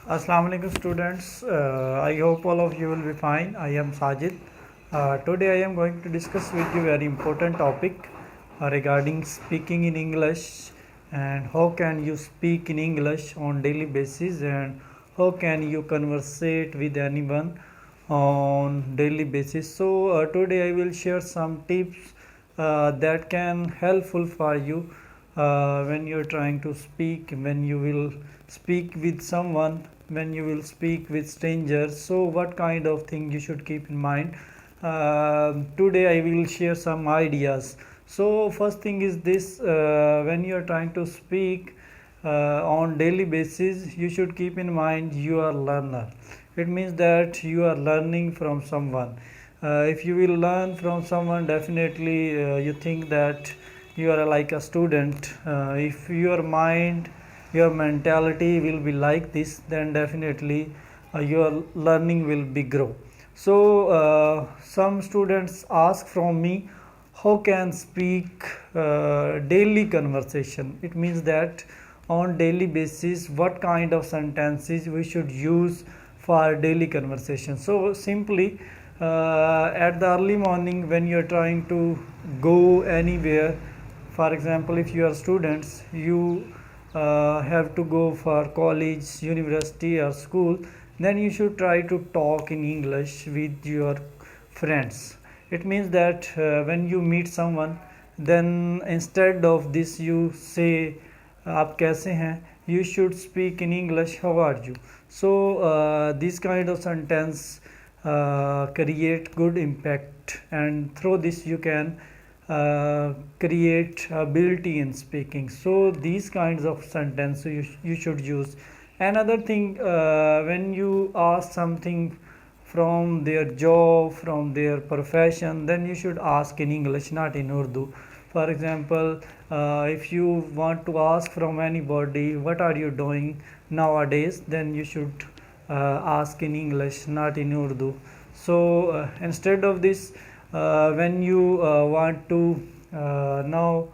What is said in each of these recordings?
Assalamu alaikum students. I hope all of you will be fine. I am Sajid. Today I am going to discuss with you very important topic regarding speaking in English and how can you speak in English on daily basis and how can you conversate with anyone on daily basis. So today I will share some tips that can helpful for you when you're trying to speak, when you will speak with someone, when you will speak with strangers. So what kind of thing you should keep in mind? Today I will share some ideas. So first thing is this: when you are trying to speak on daily basis, you should keep in mind you are learner. It means that you are learning from someone. If you will learn from someone, definitely you think that you are like a student. If your mind, your mentality will be like this, then definitely your learning will be grow. So some students ask from me, how can speak daily conversation? It means that on daily basis what kind of sentences we should use for daily conversation. So simply at the early morning when you are trying to go anywhere, for example, if you are students, you have to go for college, university or school, then you should try to talk in English with your friends. It means that when you meet someone, then instead of this you say आप कैसे हैं, you should speak in English, how are you. So this kind of sentence create good impact, and through this you can create ability in speaking. So these kinds of sentences you should use. Another thing, when you ask something from their job, from their profession, then you should ask in English, not in Urdu. For example, if you want to ask from anybody what are you doing nowadays, then you should ask in English, not in Urdu. So instead of this, when you want to know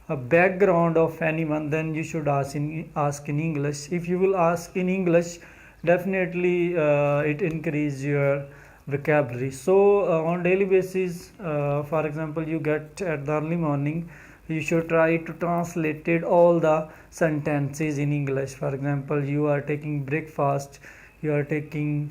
a background of anyone, then you should ask in English. If you will ask in English, definitely it increase your vocabulary. So on daily basis, for example, you get at the early morning, you should try to translate it all the sentences in English. For example, you are taking breakfast, you are taking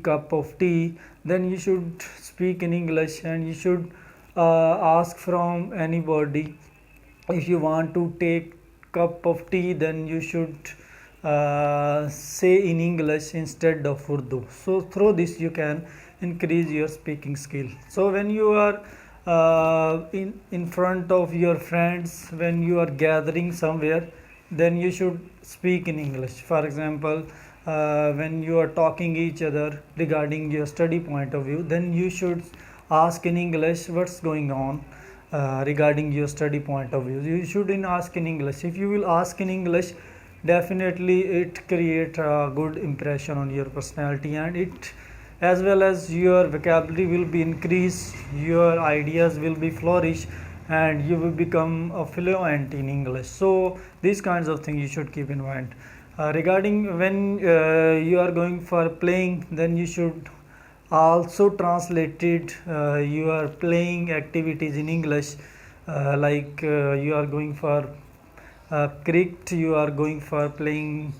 cup of tea, then you should speak in English, and you should ask from anybody. If you want to take cup of tea, then you should say in English instead of Urdu. So through this you can increase your speaking skill. So when you are in front of your friends, when you are gathering somewhere, then you should speak in English. For example, when you are talking each other regarding your study point of view, then you should ask in English what's going on regarding your study point of view. You shouldn't ask in English. If you will ask in English, definitely it create a good impression on your personality, and it as well as your vocabulary will be increased, your ideas will be flourish, and you will become fluent in English. So these kinds of things you should keep in mind. Regarding when you are going for playing, then you should also translated your playing activities in English, like you are going for cricket, you are going for playing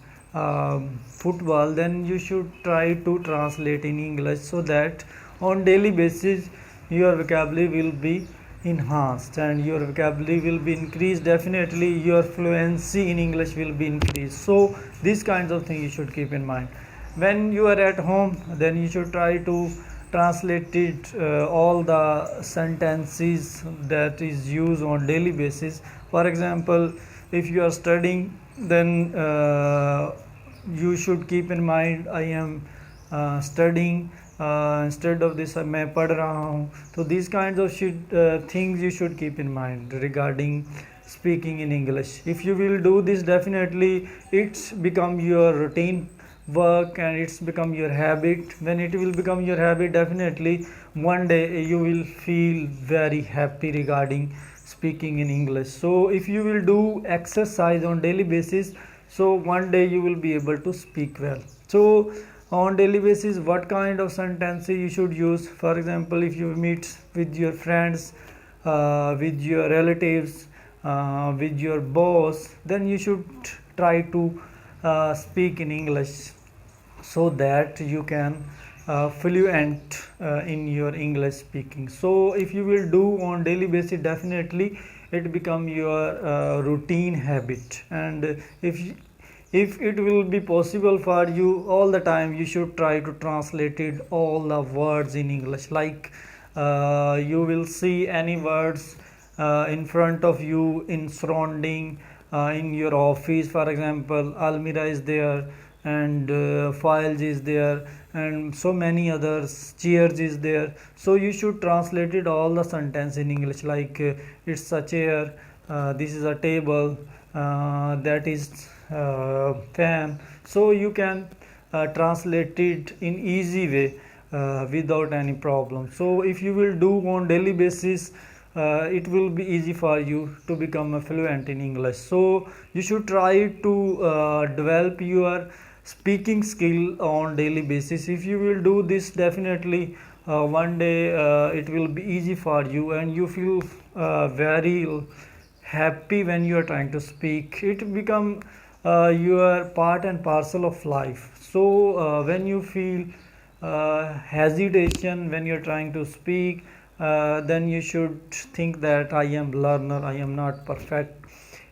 football, then you should try to translate in English, so that on daily basis your vocabulary will be enhanced and your vocabulary will be increased. Definitely your fluency in English will be increased. So these kinds of things you should keep in mind. When you are at home, then you should try to translate it all the sentences that is used on daily basis. For example, if you are studying, then you should keep in mind I am studying, instead of this मैं पढ़ रहा हूँ. So these kinds of things you should keep in mind regarding speaking in English. If you will do this, definitely it's become your routine work and it's become your habit. When it will become your habit, definitely one day you will feel very happy regarding speaking in English. So if you will do exercise on daily basis, so one day you will be able to speak well. So on daily basis, what kind of sentences you should use? For example, if you meet with your friends, with your relatives, with your boss, then you should try to speak in English, so that you can fluent in your English speaking. So if you will do on daily basis, definitely it become your routine habit. And if it will be possible for you all the time, you should try to translate it all the words in English. Like you will see any words in front of you in surrounding, in your office. For example, almirah is there, and files is there, and so many others, chairs is there. So you should translate it all the sentence in English, like it's a chair, this is a table, that is fan. So you can translate it in easy way, without any problem. So if you will do on daily basis, it will be easy for you to become fluent in English. So you should try to develop your speaking skill on daily basis. If you will do this, definitely one day it will be easy for you, and you feel very happy when you are trying to speak. It become your part and parcel of life. So when you feel hesitation when you're trying to speak, then you should think that I am learner, I am not perfect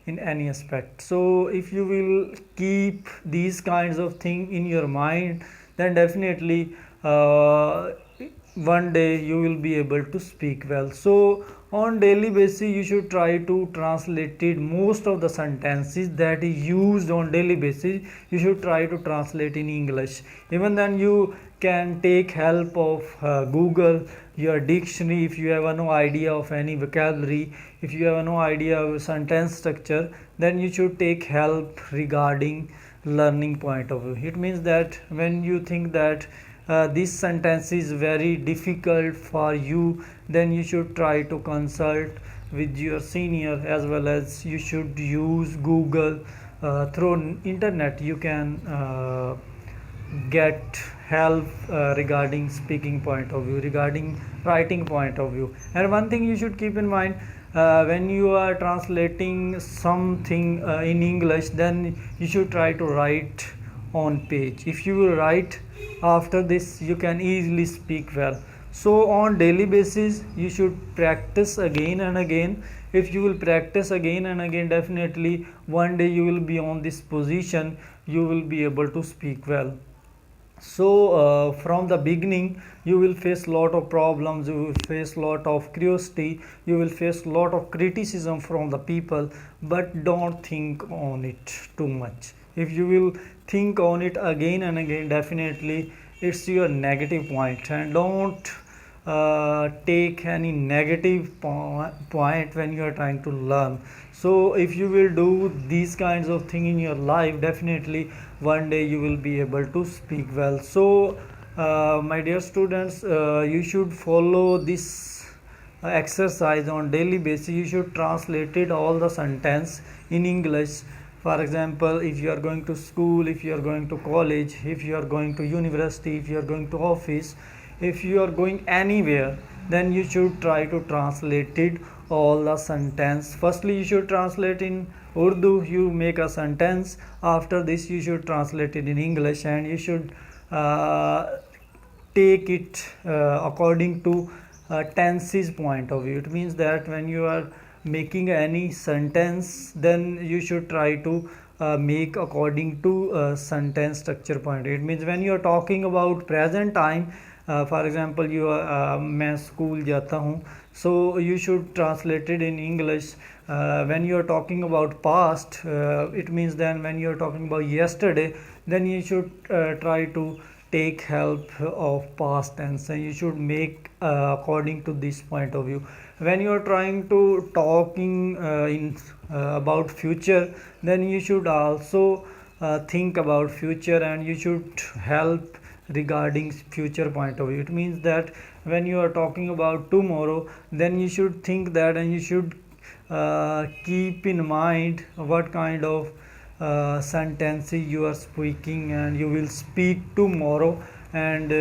in any aspect. So if you will keep these kinds of things in your mind, then definitely one day you will be able to speak well. So on daily basis, you should try to translate it. Most of the sentences that is used on daily basis, you should try to translate in English. Even then you can take help of Google, your dictionary. If you have no idea of any vocabulary, if you have no idea of sentence structure, then you should take help regarding learning point of view. It means that when you think that this sentence is very difficult for you, then you should try to consult with your senior, as well as you should use Google. Through internet you can get help regarding speaking point of view, regarding writing point of view. And one thing you should keep in mind, when you are translating something in English, then you should try to write on page. If you will write, after this you can easily speak well. So on daily basis you should practice again and again. If you will practice again and again, definitely one day you will be on this position, you will be able to speak well. So from the beginning you will face lot of problems, you will face lot of curiosity, you will face lot of criticism from the people, but don't think on it too much. If you will think on it again and again, definitely it's your negative point. And don't take any negative point when you are trying to learn. So if you will do these kinds of things in your life, definitely one day you will be able to speak well. So my dear students, you should follow this exercise on daily basis. You should translate it all the sentence in English. For example, if you are going to school, if you are going to college, if you are going to university, if you are going to office, if you are going anywhere, then you should try to translate it all the sentence. Firstly you should translate in Urdu, you make a sentence. After this you should translate it in English, and you should take it according to tenses point of view. It means that when you are making any sentence, then you should try to make according to sentence structure point. It means when you are talking about present time, for example you मैं school जाता हूँ, so you should translate it in English. When you are talking about past, it means then when you are talking about yesterday, then you should try to take help of past tense, and you should make according to this point of view. When you are trying to talking in about future, then you should also think about future, and you should help regarding future point of view. It means that when you are talking about tomorrow, then you should think that, and you should keep in mind what kind of sentences you are speaking and you will speak tomorrow, and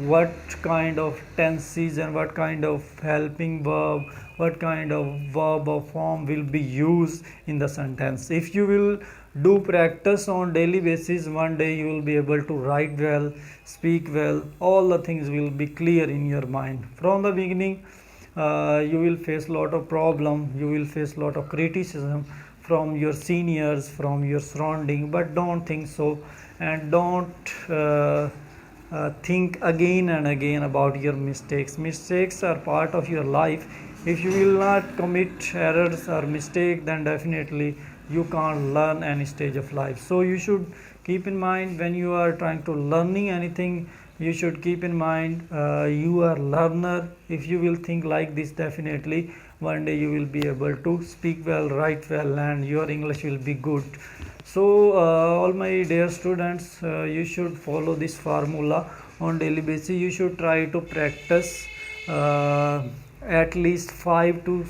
what kind of tenses and what kind of helping verb, what kind of verb or form will be used in the sentence. If you will do practice on daily basis, one day you will be able to write well, speak well, all the things will be clear in your mind. From the beginning you will face lot of problem, you will face lot of criticism from your seniors, from your surrounding, but don't think so, and don't think again and again about your mistakes. Mistakes are part of your life. If you will not commit errors or mistake, then definitely you can't learn any stage of life. So you should keep in mind, when you are trying to learning anything, you should keep in mind you are learner. If you will think like this, definitely one day you will be able to speak well, write well, and your English will be good. So all my dear students, you should follow this formula on daily basis. You should try to practice at least 5 to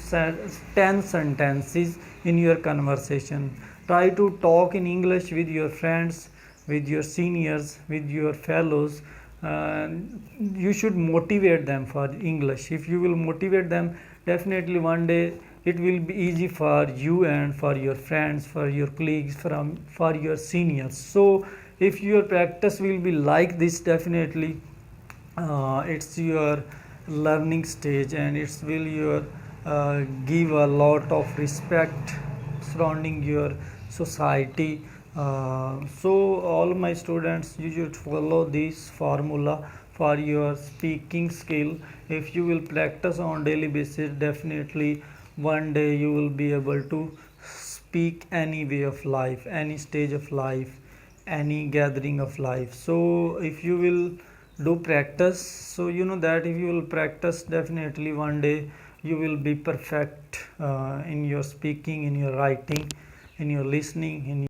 10 sentences in your conversation. Try to talk in English with your friends, with your seniors, with your fellows. You should motivate them for English. If you will motivate them, definitely one day it will be easy for you and for your friends, for your colleagues, for your seniors. So if your practice will be like this, definitely it's your learning stage, and it will your give a lot of respect surrounding your society. So all my students, you should follow this formula for your speaking skill. If you will practice on daily basis, definitely one day you will be able to speak any way of life, any stage of life, any gathering of life. So if you will do practice, so you know that if you will practice, definitely one day you will be perfect in your speaking, in your writing, in your listening, in